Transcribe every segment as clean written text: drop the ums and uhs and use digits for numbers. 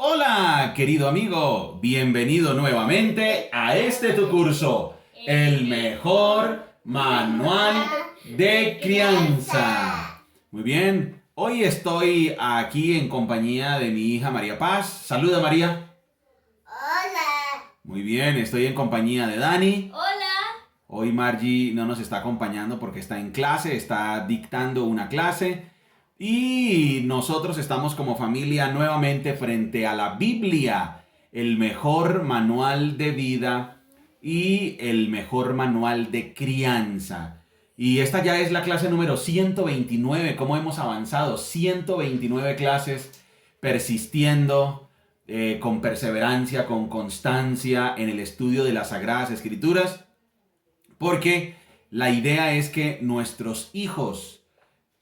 Hola, querido amigo, bienvenido nuevamente a este tu curso, el mejor manual de crianza. Muy bien, hoy estoy aquí en compañía de mi hija María Paz. Saluda, María. Hola. Muy bien, estoy en compañía de Dani. Hola. Hoy Margie no nos está acompañando porque está en clase, está dictando una clase. Y nosotros estamos como familia nuevamente frente a la Biblia, el mejor manual de vida y el mejor manual de crianza. Y esta ya es la clase número 129. ¿Cómo hemos avanzado? 129 clases persistiendo con perseverancia, con constancia en el estudio de las Sagradas Escrituras. Porque la idea es que nuestros hijos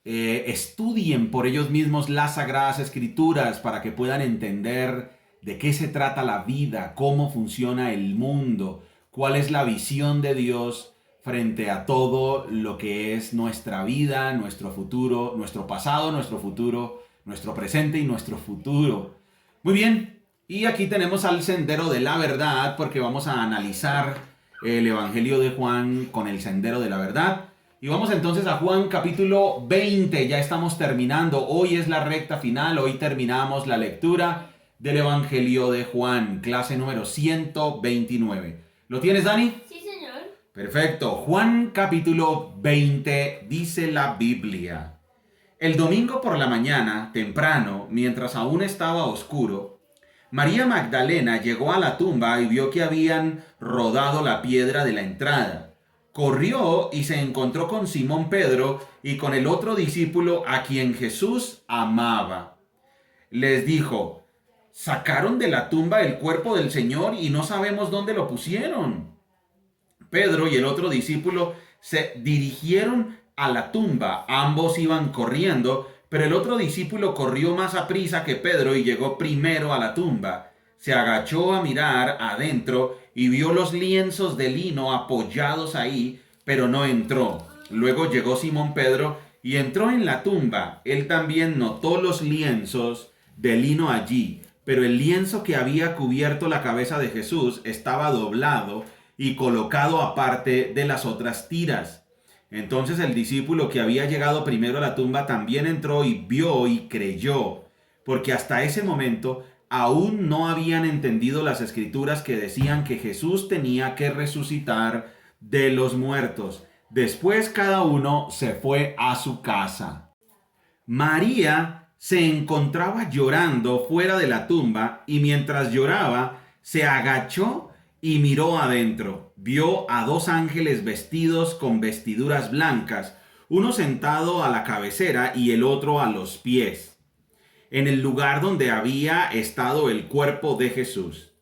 estudien por ellos mismos las Sagradas Escrituras para que puedan entender de qué se trata la vida, cómo funciona el mundo, cuál es la visión de Dios frente a todo lo que es nuestra vida, nuestro futuro, nuestro pasado, nuestro futuro, nuestro presente y nuestro futuro. Muy bien, y aquí tenemos al sendero de la verdad porque vamos a analizar el Evangelio de Juan con el sendero de la verdad. Y vamos entonces a Juan capítulo 20, ya estamos terminando, hoy es la recta final, hoy terminamos la lectura del Evangelio de Juan, clase número 129. ¿Lo tienes, Dani? Sí, señor. Perfecto, Juan capítulo 20 dice la Biblia. El domingo por la mañana, temprano, mientras aún estaba oscuro, María Magdalena llegó a la tumba y vio que habían rodado la piedra de la entrada. Corrió y se encontró con Simón Pedro y con el otro discípulo a quien Jesús amaba. Les dijo: sacaron de la tumba el cuerpo del Señor y no sabemos dónde lo pusieron. Pedro y el otro discípulo se dirigieron a la tumba. Ambos iban corriendo, pero el otro discípulo corrió más aprisa que Pedro y llegó primero a la tumba. Se agachó a mirar adentro y vio los lienzos de lino apoyados ahí, pero no entró. Luego llegó Simón Pedro y entró en la tumba. Él también notó los lienzos de lino allí, pero el lienzo que había cubierto la cabeza de Jesús estaba doblado y colocado aparte de las otras tiras. Entonces el discípulo que había llegado primero a la tumba también entró y vio y creyó, porque hasta ese momento aún no habían entendido las escrituras que decían que Jesús tenía que resucitar de los muertos. Después cada uno se fue a su casa. María se encontraba llorando fuera de la tumba y mientras lloraba se agachó y miró adentro. Vio a dos ángeles vestidos con vestiduras blancas, uno sentado a la cabecera y el otro a los pies, en el lugar donde había estado el cuerpo de Jesús.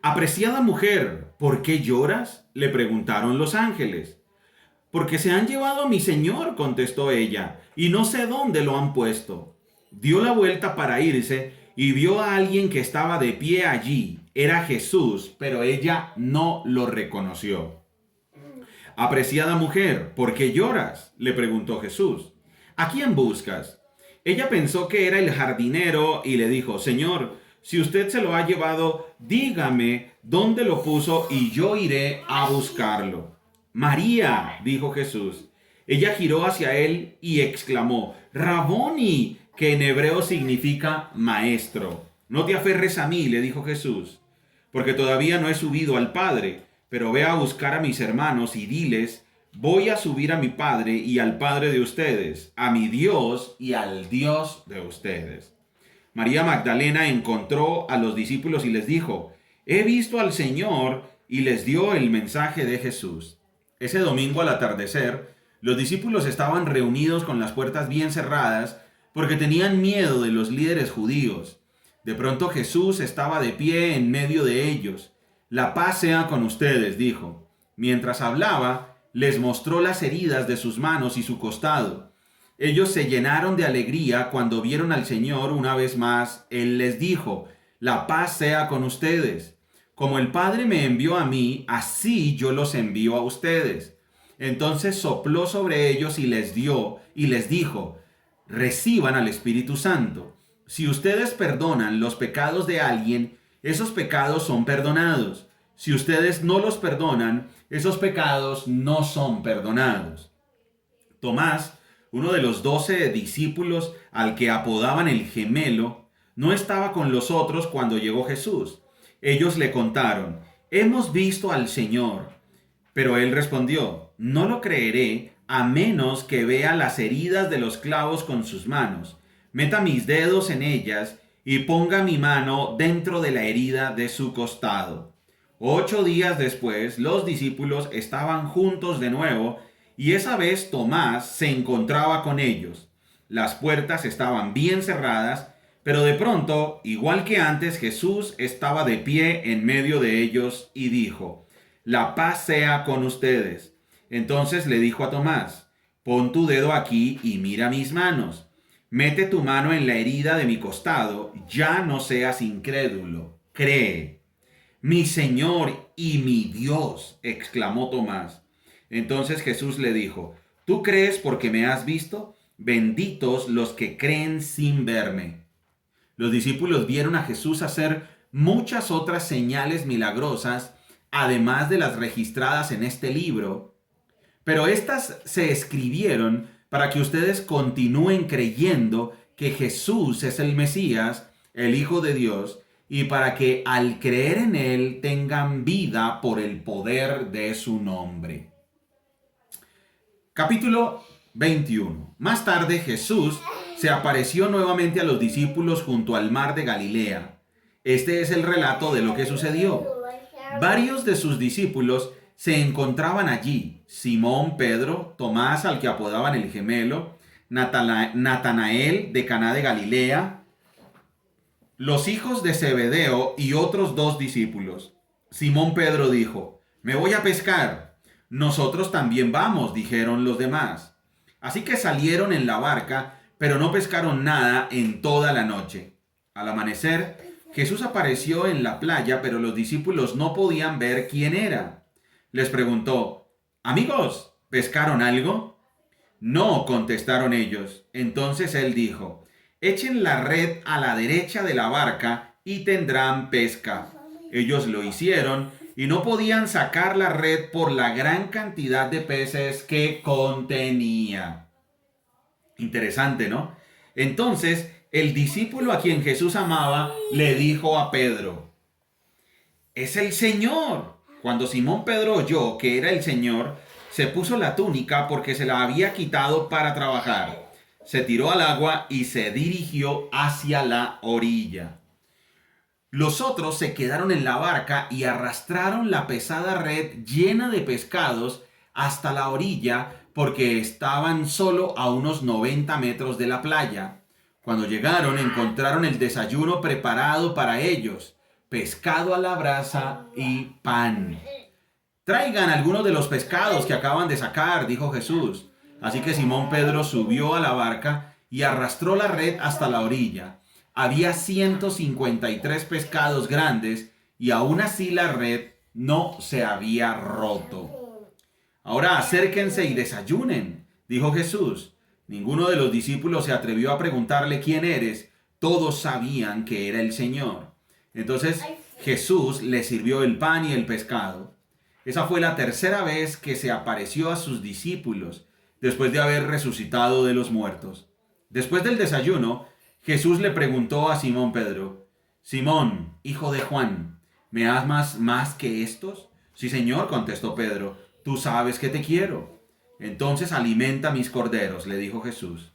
Apreciada mujer, ¿por qué lloras?, le preguntaron los ángeles. Porque se han llevado a mi señor, contestó ella, y no sé dónde lo han puesto. Dio la vuelta para irse y vio a alguien que estaba de pie allí. Era Jesús, pero ella no lo reconoció. Apreciada mujer, ¿por qué lloras?, le preguntó Jesús. ¿A quién buscas? Ella pensó que era el jardinero y le dijo: Señor, si usted se lo ha llevado, dígame dónde lo puso y yo iré a buscarlo. María, dijo Jesús. Ella giró hacia él y exclamó: Raboni, que en hebreo significa maestro. No te aferres a mí, le dijo Jesús, porque todavía no he subido al Padre, pero ve a buscar a mis hermanos y diles: voy a subir a mi Padre y al Padre de ustedes, a mi Dios y al Dios de ustedes. María Magdalena encontró a los discípulos y les dijo: he visto al Señor, y les dio el mensaje de Jesús. Ese domingo al atardecer, los discípulos estaban reunidos con las puertas bien cerradas porque tenían miedo de los líderes judíos. De pronto Jesús estaba de pie en medio de ellos. La paz sea con ustedes, dijo. Mientras hablaba, les mostró las heridas de sus manos y su costado. Ellos se llenaron de alegría cuando vieron al Señor una vez más. Él les dijo: la paz sea con ustedes. Como el Padre me envió a mí, así yo los envío a ustedes. Entonces sopló sobre ellos y les dijo: reciban al Espíritu Santo. si ustedes perdonan los pecados de alguien, esos pecados son perdonados. Si ustedes no los perdonan, esos pecados no son perdonados. Tomás, uno de los 12 discípulos al que apodaban el gemelo, no estaba con los otros cuando llegó Jesús. Ellos le contaron: hemos visto al Señor. Pero él respondió: no lo creeré a menos que vea las heridas de los clavos con sus manos, meta mis dedos en ellas y ponga mi mano dentro de la herida de su costado. 8 días después, los discípulos estaban juntos de nuevo, y esa vez Tomás se encontraba con ellos. Las puertas estaban bien cerradas, pero de pronto, igual que antes, Jesús estaba de pie en medio de ellos y dijo: la paz sea con ustedes. Entonces le dijo a Tomás: pon tu dedo aquí y mira mis manos. Mete tu mano en la herida de mi costado, ya no seas incrédulo, cree. Mi Señor y mi Dios, exclamó Tomás. Entonces Jesús le dijo: ¿tú crees porque me has visto? Benditos los que creen sin verme. Los discípulos vieron a Jesús hacer muchas otras señales milagrosas, además de las registradas en este libro, pero estas se escribieron para que ustedes continúen creyendo que Jesús es el Mesías, el Hijo de Dios, y para que al creer en Él tengan vida por el poder de su nombre. Capítulo 21. Más tarde Jesús se apareció nuevamente a los discípulos junto al mar de Galilea. Este es el relato de lo que sucedió. Varios de sus discípulos se encontraban allí: Simón Pedro, Tomás, al que apodaban el gemelo, Natanael de Caná de Galilea, los hijos de Zebedeo y otros 2 discípulos. Simón Pedro dijo: me voy a pescar. Nosotros también vamos, dijeron los demás. Así que salieron en la barca, pero no pescaron nada en toda la noche. Al amanecer, Jesús apareció en la playa, pero los discípulos no podían ver quién era. Les preguntó: amigos, ¿pescaron algo? No, contestaron ellos. Entonces él dijo: echen la red a la derecha de la barca y tendrán pesca. Ellos lo hicieron y no podían sacar la red por la gran cantidad de peces que contenía. Interesante, ¿no? Entonces, el discípulo a quien Jesús amaba le dijo a Pedro: ¡es el Señor! Cuando Simón Pedro oyó que era el Señor, se puso la túnica porque se la había quitado para trabajar. Se tiró al agua y se dirigió hacia la orilla. Los otros se quedaron en la barca y arrastraron la pesada red llena de pescados hasta la orilla, porque estaban solo a unos 90 metros de la playa. Cuando llegaron, encontraron el desayuno preparado para ellos: pescado a la brasa y pan. Traigan algunos de los pescados que acaban de sacar, dijo Jesús. Así que Simón Pedro subió a la barca y arrastró la red hasta la orilla. Había 153 pescados grandes y aún así la red no se había roto. Ahora acérquense y desayunen, dijo Jesús. Ninguno de los discípulos se atrevió a preguntarle: ¿quién eres? Todos sabían que era el Señor. Entonces Jesús les sirvió el pan y el pescado. Esa fue la tercera vez que se apareció a sus discípulos después de haber resucitado de los muertos. Después del desayuno, Jesús le preguntó a Simón Pedro: Simón, hijo de Juan, ¿me amas más que estos? Sí, Señor, contestó Pedro, tú sabes que te quiero. Entonces alimenta mis corderos, le dijo Jesús.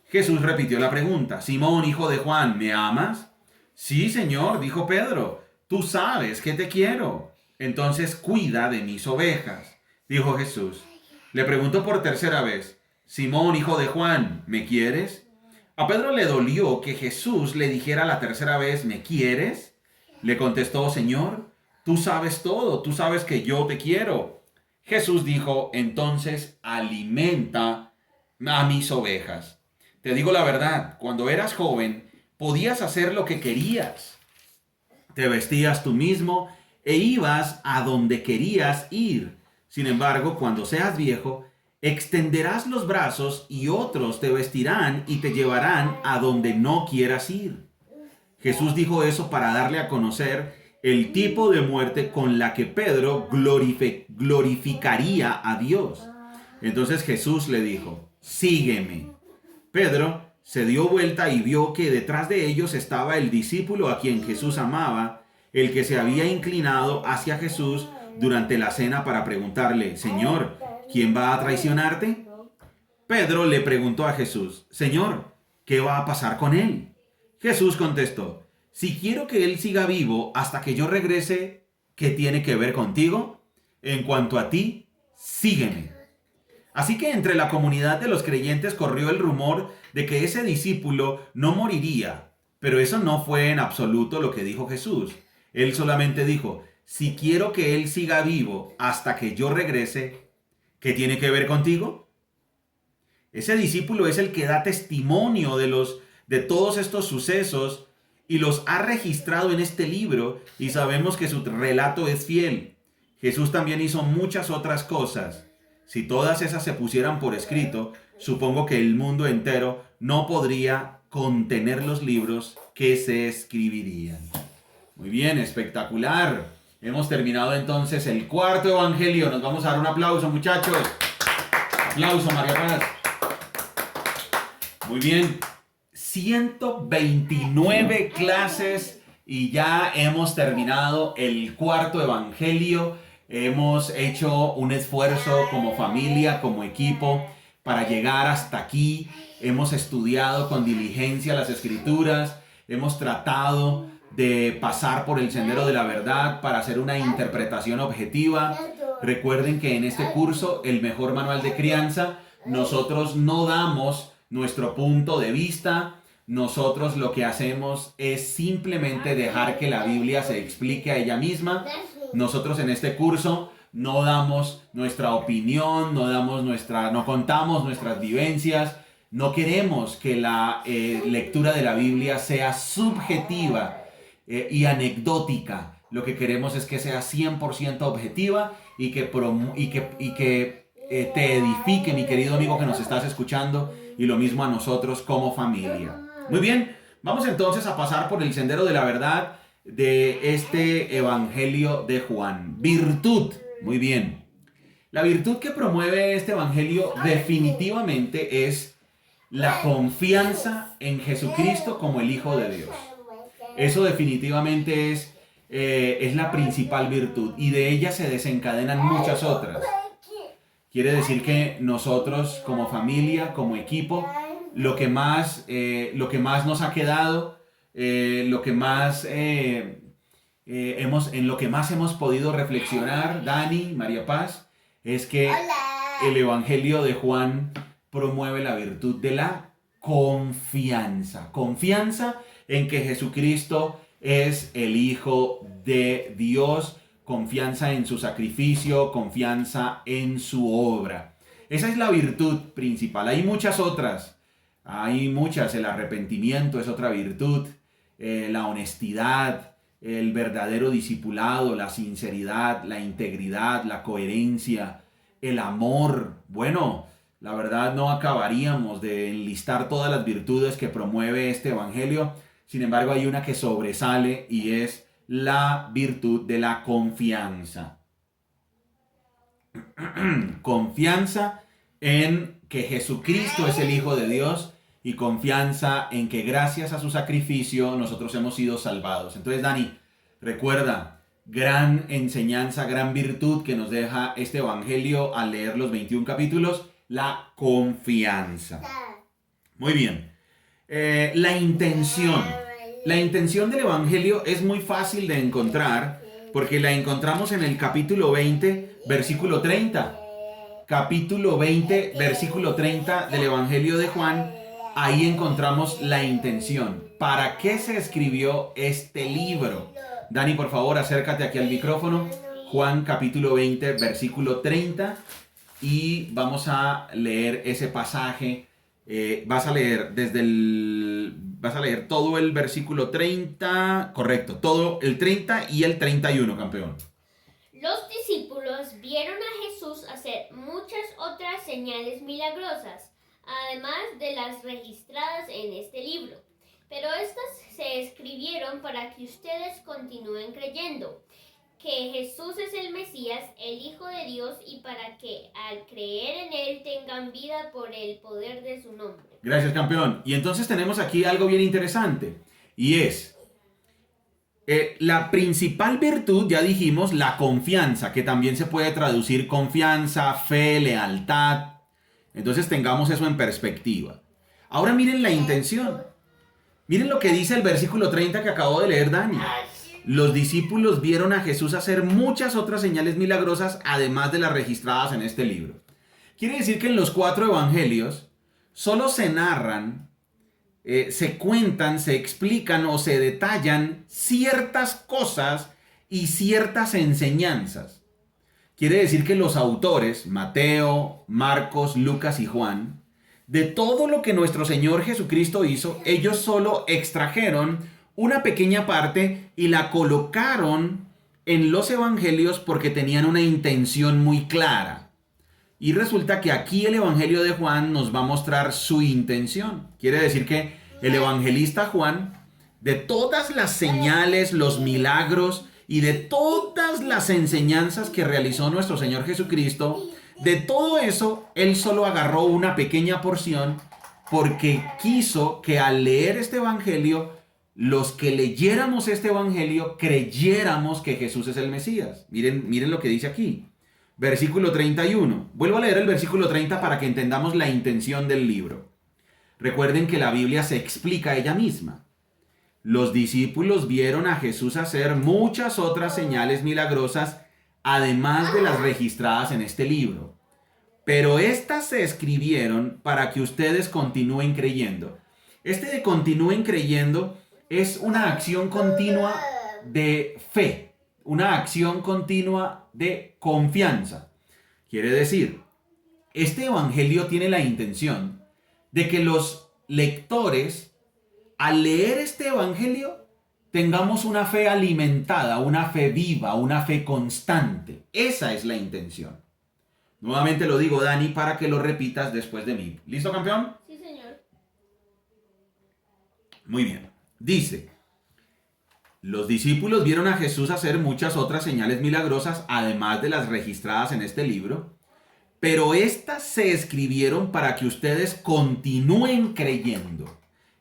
Jesús repitió la pregunta: Simón, hijo de Juan, ¿me amas? Sí, Señor, dijo Pedro, tú sabes que te quiero. Entonces cuida de mis ovejas, dijo Jesús. Le preguntó por tercera vez: Simón, hijo de Juan, ¿me quieres? A Pedro le dolió que Jesús le dijera la tercera vez: ¿me quieres? Le contestó: Señor, tú sabes todo, tú sabes que yo te quiero. Jesús dijo: entonces alimenta a mis ovejas. Te digo la verdad, cuando eras joven, podías hacer lo que querías. Te vestías tú mismo e ibas a donde querías ir. Sin embargo, cuando seas viejo, Extenderás los brazos y otros te vestirán y te llevarán a donde no quieras ir. Jesús dijo eso para darle a conocer el tipo de muerte con la que Pedro glorificaría a Dios. Entonces Jesús le dijo, sígueme. Pedro se dio vuelta y vio que detrás de ellos estaba el discípulo a quien Jesús amaba, el que se había inclinado hacia Jesús durante la cena para preguntarle, Señor, ¿quién va a traicionarte? Pedro le preguntó a Jesús, Señor, ¿qué va a pasar con él? Jesús contestó, si quiero que él siga vivo hasta que yo regrese, ¿qué tiene que ver contigo? En cuanto a ti, sígueme. Así que entre la comunidad de los creyentes corrió el rumor de que ese discípulo no moriría, pero eso no fue en absoluto lo que dijo Jesús. Él solamente dijo, si quiero que él siga vivo hasta que yo regrese, ¿qué tiene que ver contigo? Ese discípulo es el que da testimonio de todos estos sucesos y los ha registrado en este libro y sabemos que su relato es fiel. Jesús también hizo muchas otras cosas. Si todas esas se pusieran por escrito, supongo que el mundo entero no podría contener los libros que se escribirían. Muy bien, espectacular. Hemos terminado entonces el cuarto evangelio. Nos vamos a dar un aplauso, muchachos. Aplauso, María Paz. Muy bien. 129 clases y ya hemos terminado el cuarto evangelio. Hemos hecho un esfuerzo como familia, como equipo, para llegar hasta aquí. Hemos estudiado con diligencia las escrituras. Hemos tratado de pasar por el sendero de la verdad para hacer una interpretación objetiva. Recuerden que en este curso, el mejor manual de crianza, nosotros no damos nuestro punto de vista. Nosotros lo que hacemos es simplemente dejar que la Biblia se explique a ella misma. Nosotros en este curso no damos nuestra opinión, no contamos nuestras vivencias. No queremos que la lectura de la Biblia sea subjetiva y anecdótica. Lo que queremos es que sea 100% objetiva y que te edifique, mi querido amigo que nos estás escuchando, y lo mismo a nosotros como familia. Muy bien, vamos entonces a pasar por el sendero de la verdad de este evangelio de Juan. Virtud. Muy bien. La virtud que promueve este evangelio definitivamente es la confianza en Jesucristo como el Hijo de Dios. Eso definitivamente es la principal virtud y de ella se desencadenan muchas otras. Quiere decir que nosotros como familia, como equipo, lo que más nos ha quedado, en lo que más hemos podido reflexionar, Dani, María Paz, es que el Evangelio de Juan promueve la virtud de la confianza. Confianza en que Jesucristo es el Hijo de Dios, confianza en su sacrificio, confianza en su obra. Esa es la virtud principal. Hay muchas otras. El arrepentimiento es otra virtud, la honestidad, el verdadero discipulado, la sinceridad, la integridad, la coherencia, el amor. Bueno, la verdad no acabaríamos de enlistar todas las virtudes que promueve este evangelio. Sin embargo, hay una que sobresale y es la virtud de la confianza. Confianza en que Jesucristo es el Hijo de Dios y confianza en que gracias a su sacrificio nosotros hemos sido salvados. Entonces, Dani, recuerda, gran enseñanza, gran virtud que nos deja este evangelio al leer los 21 capítulos, la confianza. Muy bien. La intención. La intención del evangelio es muy fácil de encontrar porque la encontramos en el capítulo 20, versículo 30. Capítulo 20, versículo 30 del evangelio de Juan. Ahí encontramos la intención. ¿Para qué se escribió este libro? Dani, por favor, acércate aquí al micrófono. Juan capítulo 20, versículo 30. Y vamos a leer ese pasaje. Vas a leer todo el versículo 30. Correcto, todo el 30 y el 31, campeón. Los discípulos vieron a Jesús hacer muchas otras señales milagrosas, además de las registradas en este libro. Pero estas se escribieron para que ustedes continúen creyendo que Jesús es el Mesías, el Hijo de Dios, y para que al creer en Él tengan vida por el poder de su nombre. Gracias, campeón. Y entonces tenemos aquí algo bien interesante, y es la principal virtud, ya dijimos, la confianza, que también se puede traducir confianza, fe, lealtad. Entonces tengamos eso en perspectiva. Ahora miren la intención. Miren lo que dice el versículo 30 que acabo de leer Dani. Los discípulos vieron a Jesús hacer muchas otras señales milagrosas, además de las registradas en este libro. Quiere decir que en los 4 evangelios solo se narran, se cuentan, se explican o se detallan ciertas cosas y ciertas enseñanzas. Quiere decir que los autores, Mateo, Marcos, Lucas y Juan, de todo lo que nuestro Señor Jesucristo hizo, ellos solo extrajeron una pequeña parte y la colocaron en los evangelios porque tenían una intención muy clara. Y resulta que aquí el Evangelio de Juan nos va a mostrar su intención. Quiere decir que el evangelista Juan, de todas las señales, los milagros y de todas las enseñanzas que realizó nuestro Señor Jesucristo, de todo eso, él solo agarró una pequeña porción porque quiso que al leer este evangelio, los que leyéramos este evangelio creyéramos que Jesús es el Mesías. Miren lo que dice aquí. Versículo 31. Vuelvo a leer el versículo 30 para que entendamos la intención del libro. Recuerden que la Biblia se explica ella misma. Los discípulos vieron a Jesús hacer muchas otras señales milagrosas, además de las registradas en este libro. Pero estas se escribieron para que ustedes continúen creyendo. Este de continúen creyendo es una acción continua de fe, una acción continua de confianza. Quiere decir, este evangelio tiene la intención de que los lectores, al leer este evangelio, tengamos una fe alimentada, una fe viva, una fe constante. Esa es la intención. Nuevamente lo digo, Dani, para que lo repitas después de mí. ¿Listo, campeón? Sí, señor. Muy bien. Dice, los discípulos vieron a Jesús hacer muchas otras señales milagrosas, además de las registradas en este libro, pero estas se escribieron para que ustedes continúen creyendo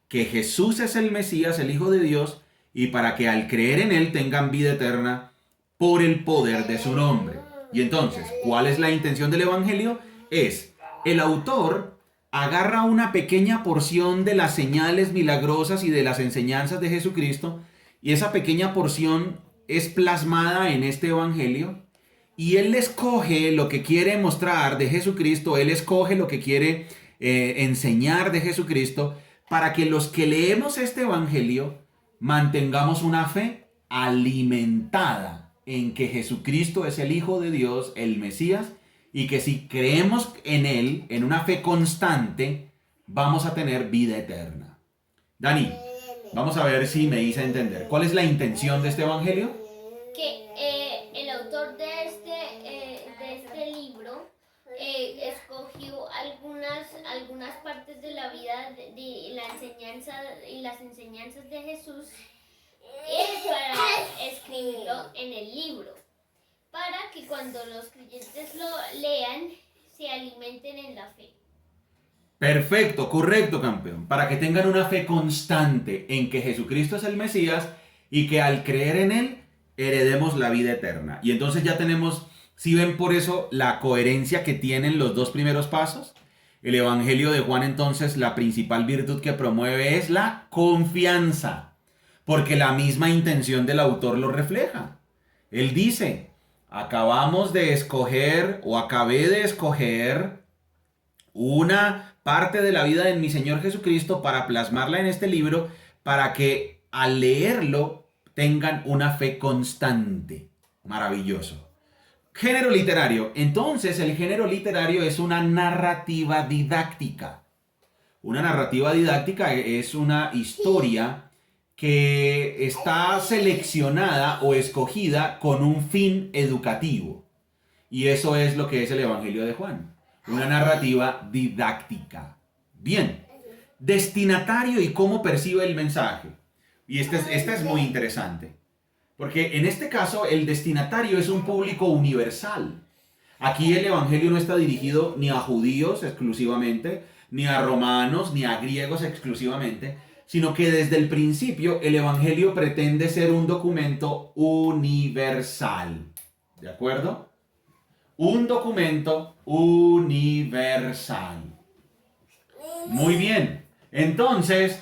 que Jesús es el Mesías, el Hijo de Dios, y para que al creer en Él tengan vida eterna por el poder de su nombre. Y entonces, ¿cuál es la intención del Evangelio? El autor agarra una pequeña porción de las señales milagrosas y de las enseñanzas de Jesucristo, y esa pequeña porción es plasmada en este Evangelio, y él escoge lo que quiere mostrar de Jesucristo, él escoge lo que quiere enseñar de Jesucristo, para que los que leemos este Evangelio mantengamos una fe alimentada en que Jesucristo es el Hijo de Dios, el Mesías, y que si creemos en Él, en una fe constante, vamos a tener vida eterna. Dani, vamos a ver si me hice entender. ¿Cuál es la intención de este Evangelio? Que el autor de este libro escogió algunas partes de la vida de la enseñanza y las enseñanzas de Jesús para escribirlo en el libro, para que cuando los creyentes lo lean se alimenten en la fe. Perfecto, correcto, campeón. Para que tengan una fe constante en que Jesucristo es el Mesías y que al creer en Él heredemos la vida eterna. Y entonces ya tenemos, si ven por eso la coherencia que tienen los dos primeros pasos. El Evangelio de Juan entonces la principal virtud que promueve es la confianza, porque la misma intención del autor lo refleja. Él dice, acabamos de escoger o acabé de escoger una parte de la vida de mi Señor Jesucristo para plasmarla en este libro, para que al leerlo tengan una fe constante. Maravilloso. Género literario. Entonces, el género literario es una narrativa didáctica. Una narrativa didáctica es una historia que está seleccionada o escogida con un fin educativo. Y eso es lo que es el Evangelio de Juan, una narrativa didáctica. Bien, destinatario y cómo percibe el mensaje. Y este es muy interesante, porque en este caso el destinatario es un público universal. Aquí el Evangelio no está dirigido ni a judíos exclusivamente, ni a romanos, ni a griegos exclusivamente, sino que desde el principio el Evangelio pretende ser un documento universal. ¿De acuerdo? Un documento universal. Muy bien. Entonces,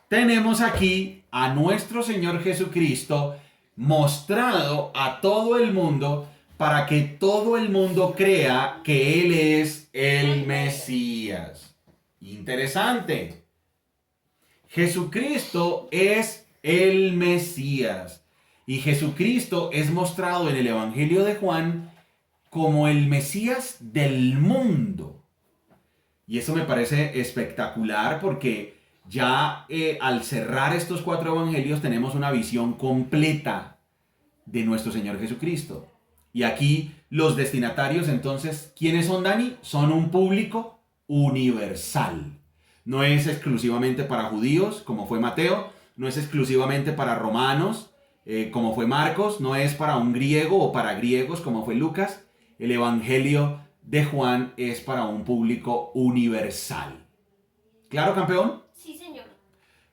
tenemos aquí a nuestro Señor Jesucristo mostrado a todo el mundo para que todo el mundo crea que Él es el Mesías. Interesante. Jesucristo es el Mesías. Y Jesucristo es mostrado en el Evangelio de Juan como el Mesías del mundo. Y eso me parece espectacular porque ya al cerrar estos 4 evangelios tenemos una visión completa de nuestro Señor Jesucristo. Y aquí los destinatarios, entonces, ¿quiénes son, Dani? Son un público universal. No es exclusivamente para judíos, como fue Mateo. No es exclusivamente para romanos, como fue Marcos. No es para un griego o para griegos, como fue Lucas. El Evangelio de Juan es para un público universal. ¿Claro, campeón? Sí, señor.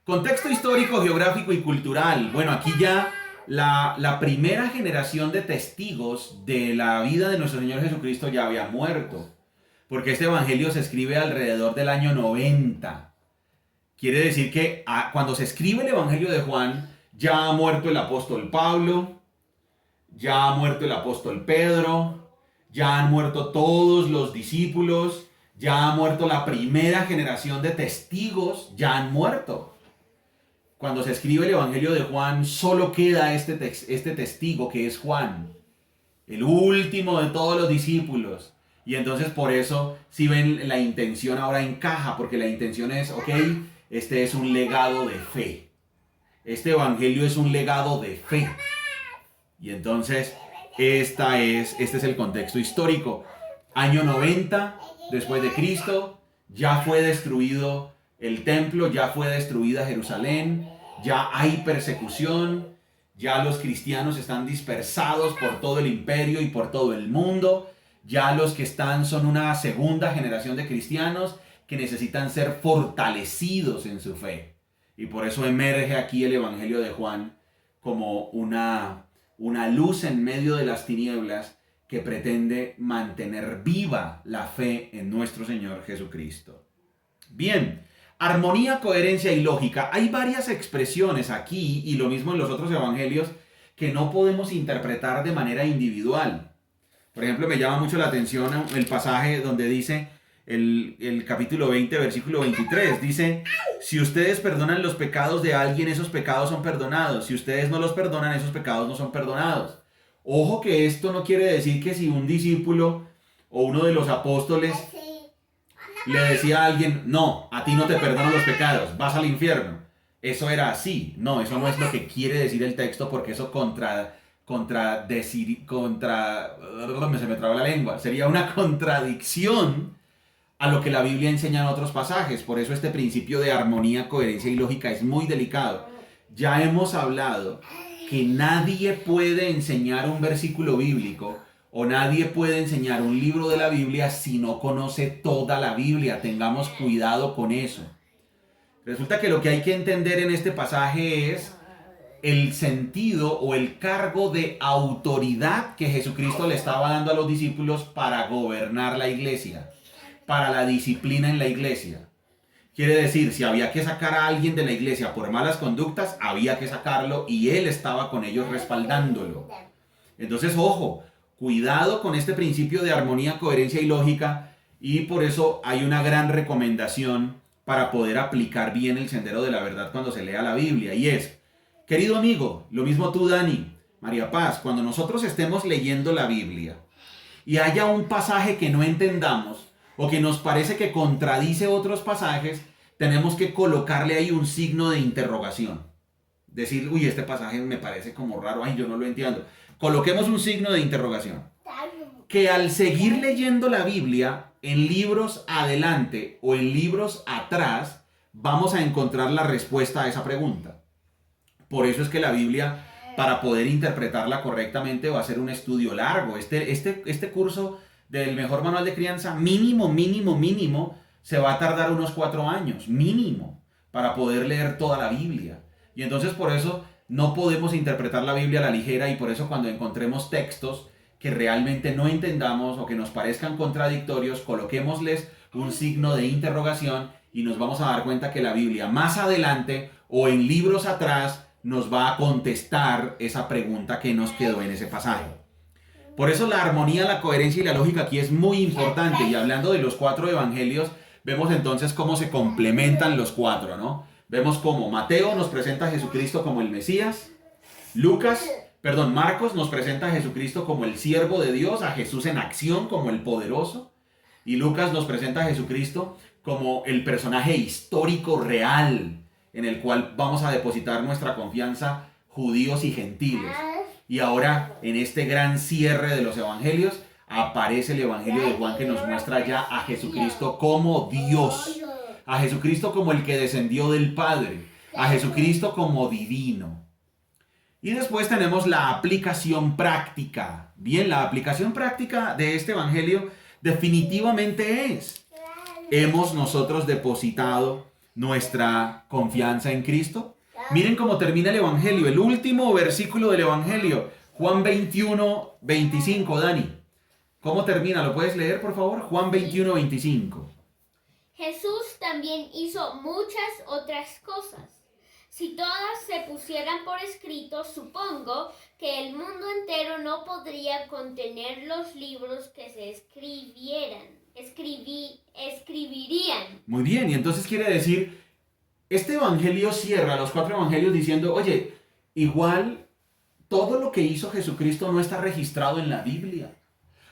Contexto histórico, geográfico y cultural. Bueno, aquí ya la primera generación de testigos de la vida de nuestro Señor Jesucristo ya había muerto, porque este evangelio se escribe alrededor del año 90. Quiere decir que cuando se escribe el evangelio de Juan, ya ha muerto el apóstol Pablo, ya ha muerto el apóstol Pedro, ya han muerto todos los discípulos, ya ha muerto la primera generación de testigos, ya han muerto. Cuando se escribe el Evangelio de Juan, solo queda este testigo que es Juan, el último de todos los discípulos. Y entonces por eso, si ven, la intención ahora encaja, porque la intención es, ok, este es un legado de fe. Este Evangelio es un legado de fe. Y entonces, este es el contexto histórico. Año 90 después de Cristo, ya fue destruido el templo, ya fue destruida Jerusalén, ya hay persecución, ya los cristianos están dispersados por todo el imperio y por todo el mundo, ya los que están son una segunda generación de cristianos que necesitan ser fortalecidos en su fe. Y por eso emerge aquí el Evangelio de Juan como una luz en medio de las tinieblas que pretende mantener viva la fe en nuestro Señor Jesucristo. Bien, armonía, coherencia y lógica. Hay varias expresiones aquí y lo mismo en los otros evangelios que no podemos interpretar de manera individual. Por ejemplo, me llama mucho la atención el pasaje donde dice el capítulo 20, versículo 23. Dice, si ustedes perdonan los pecados de alguien, esos pecados son perdonados. Si ustedes no los perdonan, esos pecados no son perdonados. Ojo que esto no quiere decir que si un discípulo o uno de los apóstoles le decía a alguien, no, a ti no te perdono los pecados, vas al infierno. Eso era así. No, eso no es lo que quiere decir el texto, porque eso se me traba la lengua. Sería una contradicción a lo que la Biblia enseña en otros pasajes. Por eso este principio de armonía, coherencia y lógica es muy delicado. Ya hemos hablado que nadie puede enseñar un versículo bíblico o nadie puede enseñar un libro de la Biblia si no conoce toda la Biblia. Tengamos cuidado con eso. Resulta que lo que hay que entender en este pasaje es el sentido o el cargo de autoridad que Jesucristo le estaba dando a los discípulos para gobernar la iglesia, para la disciplina en la iglesia. Quiere decir, si había que sacar a alguien de la iglesia por malas conductas, había que sacarlo y él estaba con ellos respaldándolo. Entonces, ojo, cuidado con este principio de armonía, coherencia y lógica, y por eso hay una gran recomendación para poder aplicar bien el sendero de la verdad cuando se lea la Biblia, y es, querido amigo, lo mismo tú, Dani, María Paz, cuando nosotros estemos leyendo la Biblia y haya un pasaje que no entendamos o que nos parece que contradice otros pasajes, tenemos que colocarle ahí un signo de interrogación. decir, uy, este pasaje me parece como raro, ay, yo no lo entiendo. Coloquemos un signo de interrogación. Que al seguir leyendo la Biblia en libros adelante o en libros atrás, vamos a encontrar la respuesta a esa pregunta. Por eso es que la Biblia, para poder interpretarla correctamente, va a ser un estudio largo. Este curso del mejor manual de crianza, mínimo, se va a tardar unos 4 años, mínimo, para poder leer toda la Biblia. Y entonces por eso no podemos interpretar la Biblia a la ligera, y por eso cuando encontremos textos que realmente no entendamos o que nos parezcan contradictorios, coloquémosles un signo de interrogación y nos vamos a dar cuenta que la Biblia más adelante o en libros atrás nos va a contestar esa pregunta que nos quedó en ese pasaje. Por eso la armonía, la coherencia y la lógica aquí es muy importante. Y hablando de los 4 evangelios, vemos entonces cómo se complementan los 4, ¿no? Vemos cómo Mateo nos presenta a Jesucristo como el Mesías, Marcos nos presenta a Jesucristo como el siervo de Dios, a Jesús en acción como el poderoso, y Lucas nos presenta a Jesucristo como el personaje histórico real en el cual vamos a depositar nuestra confianza, judíos y gentiles. Y ahora, en este gran cierre de los evangelios, aparece el evangelio de Juan, que nos muestra ya a Jesucristo como Dios, a Jesucristo como el que descendió del Padre, a Jesucristo como divino. Y después tenemos la aplicación práctica. Bien, la aplicación práctica de este evangelio definitivamente es: ¿hemos nosotros depositado nuestra confianza en Cristo? Miren cómo termina el evangelio, el último versículo del evangelio, Juan 21, 25, Dani. ¿Cómo termina? ¿Lo puedes leer, por favor? Juan 21, 25. Jesús también hizo muchas otras cosas. Si todas se pusieran por escrito, supongo que el mundo entero no podría contener los libros que se escribirían. Muy bien, y entonces quiere decir, este evangelio cierra los 4 evangelios diciendo, oye, igual todo lo que hizo Jesucristo no está registrado en la Biblia.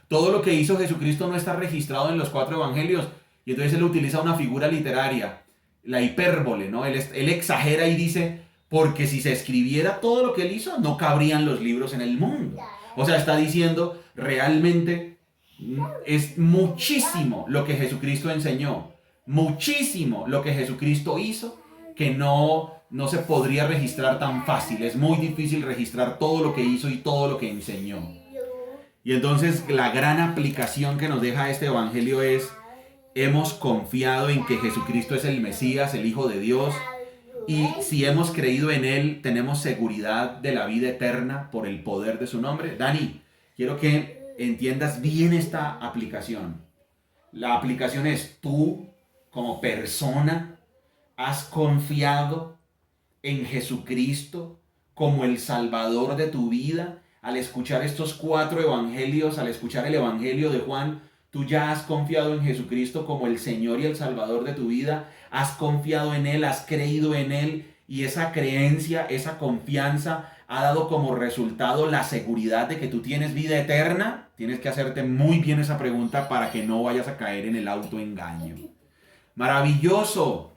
Todo lo que hizo Jesucristo no está registrado en los 4 evangelios. Y entonces él utiliza una figura literaria, la hipérbole, ¿no? Él exagera y dice, porque si se escribiera todo lo que él hizo, no cabrían los libros en el mundo. O sea, está diciendo, realmente es muchísimo lo que Jesucristo enseñó, muchísimo lo que Jesucristo hizo, que no se podría registrar tan fácil. Es muy difícil registrar todo lo que hizo y todo lo que enseñó. Y entonces la gran aplicación que nos deja este evangelio es: hemos confiado en que Jesucristo es el Mesías, el Hijo de Dios, y si hemos creído en Él, tenemos seguridad de la vida eterna por el poder de su nombre. Dani, quiero que entiendas bien esta aplicación. La aplicación es: tú, como persona, has confiado en Jesucristo como el Salvador de tu vida. Al escuchar estos 4 evangelios, al escuchar el evangelio de Juan, tú ya has confiado en Jesucristo como el Señor y el Salvador de tu vida. Has confiado en Él, has creído en Él, y esa creencia, esa confianza ha dado como resultado la seguridad de que tú tienes vida eterna. Tienes que hacerte muy bien esa pregunta para que no vayas a caer en el autoengaño. ¡Maravilloso!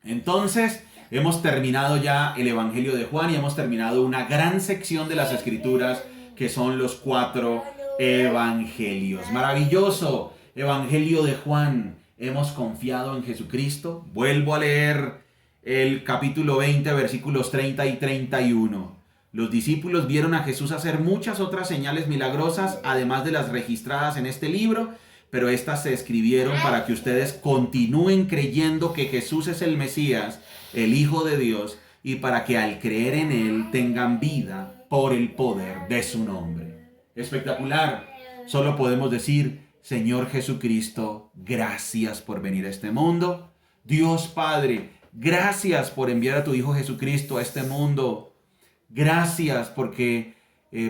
Entonces, hemos terminado ya el evangelio de Juan y hemos terminado una gran sección de las Escrituras, que son los 4 evangelios. Maravilloso. Evangelio de Juan. Hemos confiado en Jesucristo. Vuelvo a leer el capítulo 20, versículos 30 y 31. Los discípulos vieron a Jesús hacer muchas otras señales milagrosas, además de las registradas en este libro, pero estas se escribieron para que ustedes continúen creyendo que Jesús es el Mesías, el Hijo de Dios, y para que al creer en Él tengan vida por el poder de su nombre. Espectacular. Solo podemos decir: Señor Jesucristo, gracias por venir a este mundo. Dios Padre, gracias por enviar a tu Hijo Jesucristo a este mundo. Gracias porque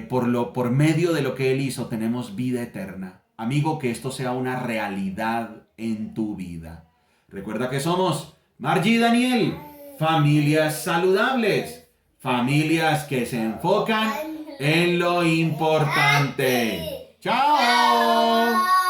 por medio de lo que Él hizo tenemos vida eterna. Amigo, que esto sea una realidad en tu vida. Recuerda que somos Margie y Daniel, familias saludables, familias que se enfocan en lo importante. ¡Chao!